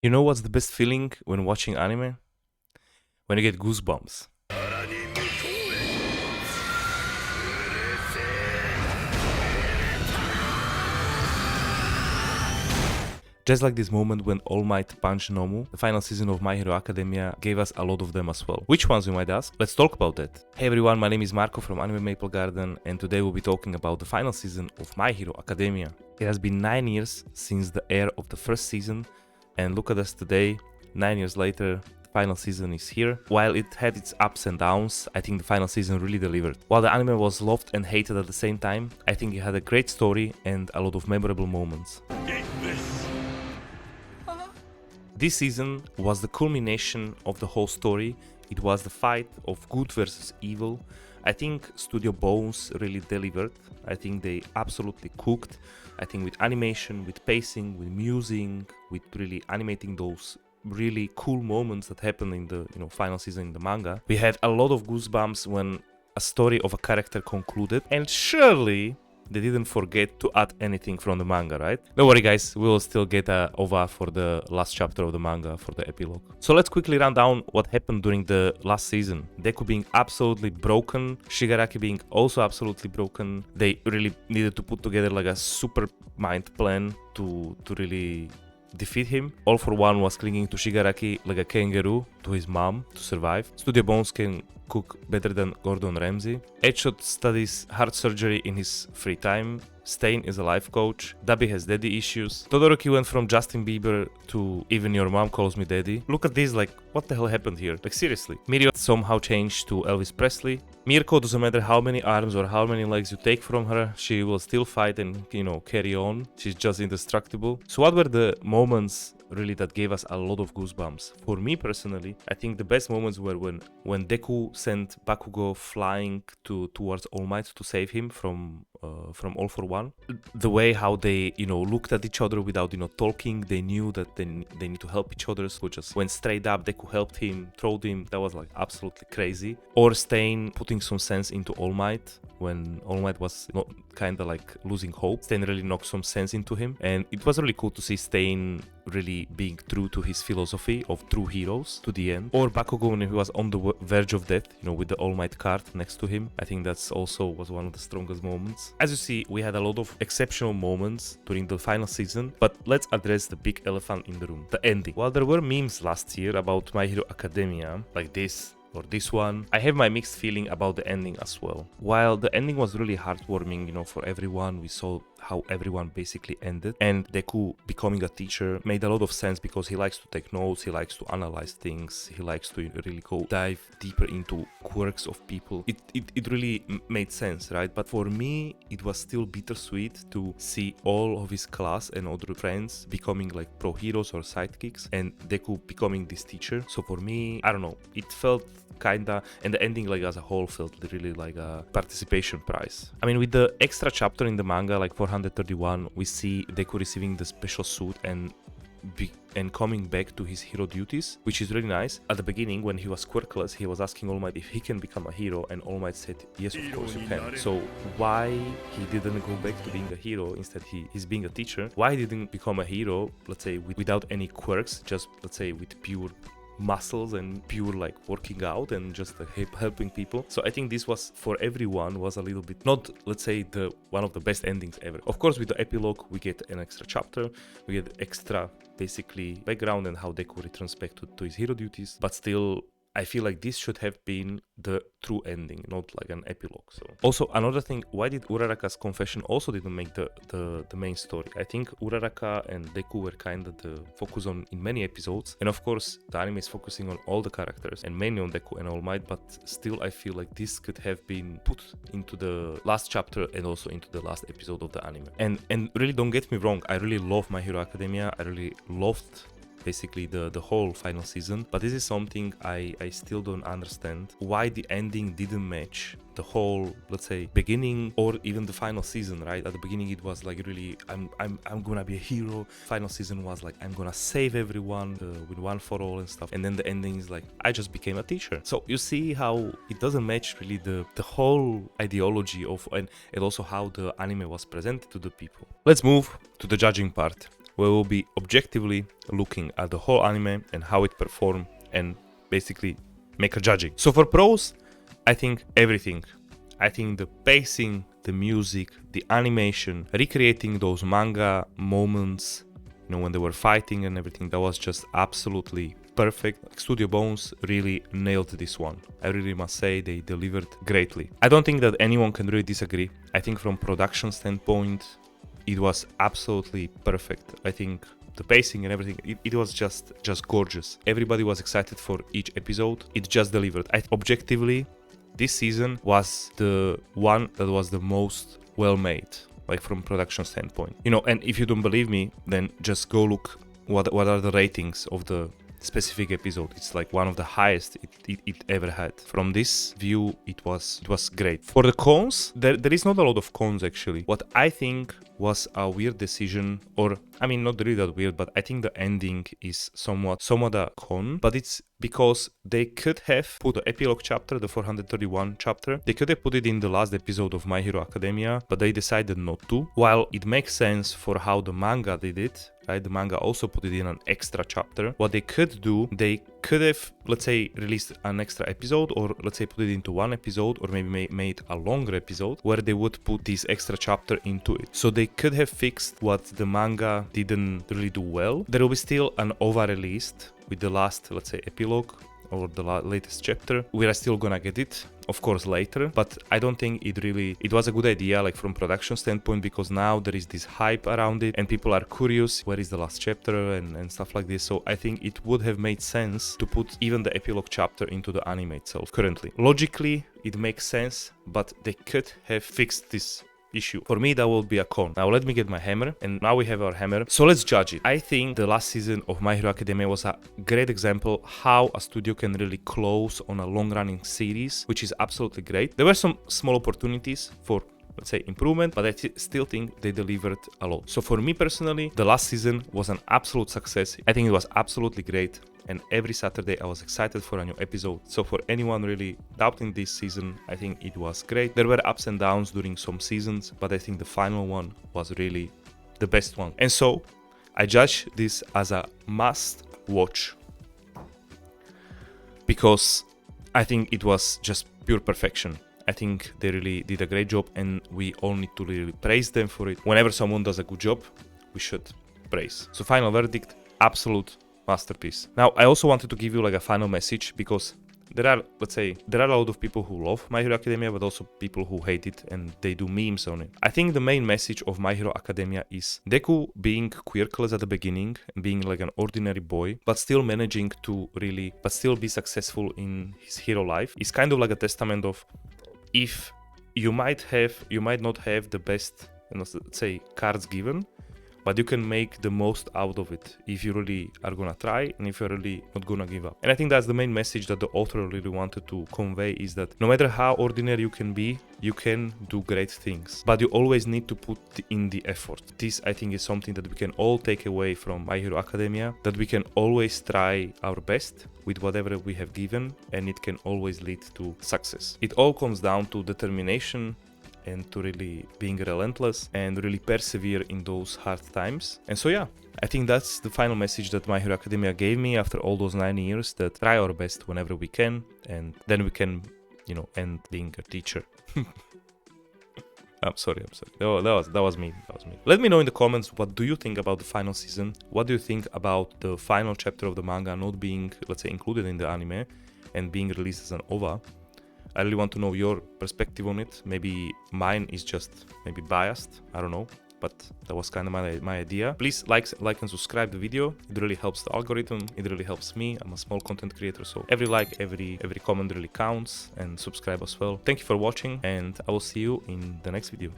You know what's the best feeling when watching anime? When you get goosebumps. Just like this moment when All Might punched Nomu, the final season of My Hero Academia gave us a lot of them as well. Which ones, you might ask? Let's talk about that. Hey everyone, my name is Marco from Anime Maple Garden, and today we'll be talking about the final season of My Hero Academia. It has been 9 years since the air of the first season, and look at us today, 9 years later. Final season is here. While it had its ups and downs, I think the final season really delivered. While the anime was loved and hated at the same time, I think it had a great story and a lot of memorable moments. This season was the culmination of the whole story. It was the fight of good versus evil. I think Studio Bones really delivered. I think they absolutely cooked. I think with animation, with pacing, with music, with really animating those really cool moments that happened in the final season in the manga. We had a lot of goosebumps when a story of a character concluded, and surely they didn't forget to add anything from the manga, right? Don't worry guys, we will still get a OVA for the last chapter of the manga, for the epilogue. So let's quickly run down what happened during the last season. Deku being absolutely broken, Shigaraki being also absolutely broken. They really needed to put together like a super mind plan to really defeat him. All for One was clinging to Shigaraki like a kangaroo to his mom to survive. Studio Bones can cook better than Gordon Ramsay. Edgeshot studies heart surgery in his free time. Stain is a life coach. Dabi has daddy issues. Todoroki went from Justin Bieber to even your mom calls me daddy. Look at this, like, what the hell happened here? Like, seriously. Mirio somehow changed to Elvis Presley. Mirko, doesn't matter how many arms or how many legs you take from her, she will still fight and, carry on. She's just indestructible. So what were the moments really that gave us a lot of goosebumps? For me personally, I think the best moments were when Deku sent Bakugo flying towards All Might to save him from All for One. The way how they looked at each other without talking, they knew that they need to help each other, so just went straight up. Deku helped him, throwed him. That was like absolutely crazy. Or Stain putting some sense into All Might when All Might was kind of like losing hope. Stain really knocked some sense into him, and it was really cool to see Stain really being true to his philosophy of true heroes to the end. Or Bakugo when he was on the verge of death, with the All Might card next to him. I think that's also was one of the strongest moments. As you see, we had a lot of exceptional moments during the final season, but let's address the big elephant in the room, the ending. While there were memes last year about My Hero Academia, like this or this one, I have my mixed feeling about the ending as well. While the ending was really heartwarming, for everyone, we saw how everyone basically ended, and Deku becoming a teacher made a lot of sense because he likes to take notes, he likes to analyze things, he likes to really go dive deeper into quirks of people. It really made sense, right? But for me, it was still bittersweet to see all of his class and other friends becoming like pro heroes or sidekicks, and Deku becoming this teacher. So for me, I don't know, it felt kinda, and the ending like as a whole felt really like a participation prize. I mean, with the extra chapter in the manga, like 431, we see Deku receiving the special suit and coming back to his hero duties, which is really nice. At the beginning, when he was quirkless, he was asking All Might if he can become a hero, and All Might said, yes, of course you can. So why he didn't go back to being a hero, instead he's being a teacher? Why he didn't become a hero, let's say, without any quirks, just, let's say, with pure muscles and pure like working out and just helping people? So I think this was for everyone was a little bit not, let's say, the one of the best endings ever. Of course, with the epilogue we get an extra chapter, we get extra basically background and how Deku returns back to his hero duties, but still I feel like this should have been the true ending, not like an epilogue. So also another thing, why did Uraraka's confession also didn't make the main story? I think Uraraka and Deku were kind of the focus on in many episodes, and of course the anime is focusing on all the characters and mainly on Deku and All Might, but still I feel like this could have been put into the last chapter and also into the last episode of the anime. And really, don't get me wrong, I really love My Hero Academia. I really loved basically the whole final season, but this is something I still don't understand, why the ending didn't match the whole, let's say, beginning or even the final season, right? At the beginning it was like really I'm gonna be a hero. Final season was like I'm gonna save everyone with one for all and stuff, and then the ending is like I just became a teacher. So you see how it doesn't match really the whole ideology of and also how the anime was presented to the people. Let's move to the judging part. where we'll be objectively looking at the whole anime and how it performed and basically make a judging. So for pros, I think everything. I think the pacing, the music, the animation, recreating those manga moments, when they were fighting and everything, that was just absolutely perfect. Studio Bones really nailed this one. I really must say they delivered greatly. I don't think that anyone can really disagree. I think from production standpoint, it was absolutely perfect. I think the pacing and everything, it was just gorgeous. Everybody was excited for each episode. It just delivered. Objectively, this season was the one that was the most well made, like from production standpoint. And if you don't believe me, then just go look what are the ratings of the specific episode. It's like one of the highest it ever had. From this view, it was great. For the cons, there is not a lot of cons actually. What I think was a weird decision, or I mean not really that weird, but I think the ending is somewhat a con, but it's because they could have put the epilogue chapter, the 431 chapter, they could have put it in the last episode of My Hero Academia, but they decided not to. While it makes sense for how the manga did it, right? The manga also put it in an extra chapter. What they could do, they could have, let's say, released an extra episode, or let's say put it into one episode, or maybe made a longer episode where they would put this extra chapter into it. So they could have fixed what the manga didn't really do well. There will be still an OVA released with the last, let's say, epilogue or the latest chapter. We are still gonna get it, of course, later, but I don't think it was a good idea, like from production standpoint, because now there is this hype around it and people are curious where is the last chapter and stuff like this. So I think it would have made sense to put even the epilogue chapter into the anime itself currently. Logically, it makes sense, but they could have fixed this issue. For me, that would be a con. Now let me get my hammer, and now we have our hammer. So let's judge it. I think the last season of My Hero Academia was a great example how a studio can really close on a long-running series, which is absolutely great. There were some small opportunities for, let's say, improvement, but I still think they delivered a lot. So for me personally, the last season was an absolute success. I think it was absolutely great, and every Saturday I was excited for a new episode. So for anyone really doubting this season, I think it was great. There were ups and downs during some seasons, but I think the final one was really the best one. And so I judge this as a must watch, because I think it was just pure perfection. I think they really did a great job, and we all need to really praise them for it. Whenever someone does a good job, we should praise. So final verdict, absolute masterpiece. Now, I also wanted to give you like a final message, because there are a lot of people who love My Hero Academia, but also people who hate it and they do memes on it. I think the main message of My Hero Academia is Deku being quirkless at the beginning and being like an ordinary boy, but still managing to still be successful in his hero life. It's kind of like a testament of, if you might not have the best, let's say, cards given, but you can make the most out of it if you really are gonna try and if you're really not gonna give up. And I think that's the main message that the author really wanted to convey, is that no matter how ordinary you can be, you can do great things, but you always need to put in the effort. This, I think, is something that we can all take away from My Hero Academia, that we can always try our best with whatever we have given, and it can always lead to success. It all comes down to determination and to really being relentless and really persevere in those hard times. And so yeah, I think that's the final message that My Hero Academia gave me after all those 9 years, that try our best whenever we can, and then we can, end being a teacher. I'm sorry. Oh, that was me. Let me know in the comments, what do you think about the final season? What do you think about the final chapter of the manga not being, let's say, included in the anime and being released as an OVA? I really want to know your perspective on it. Maybe mine is just maybe biased, I don't know, but that was kind of my idea. Please like and subscribe the video. It really helps the algorithm. It really helps me. I'm a small content creator, so every like, every comment really counts, and subscribe as well. Thank you for watching, and I will see you in the next video.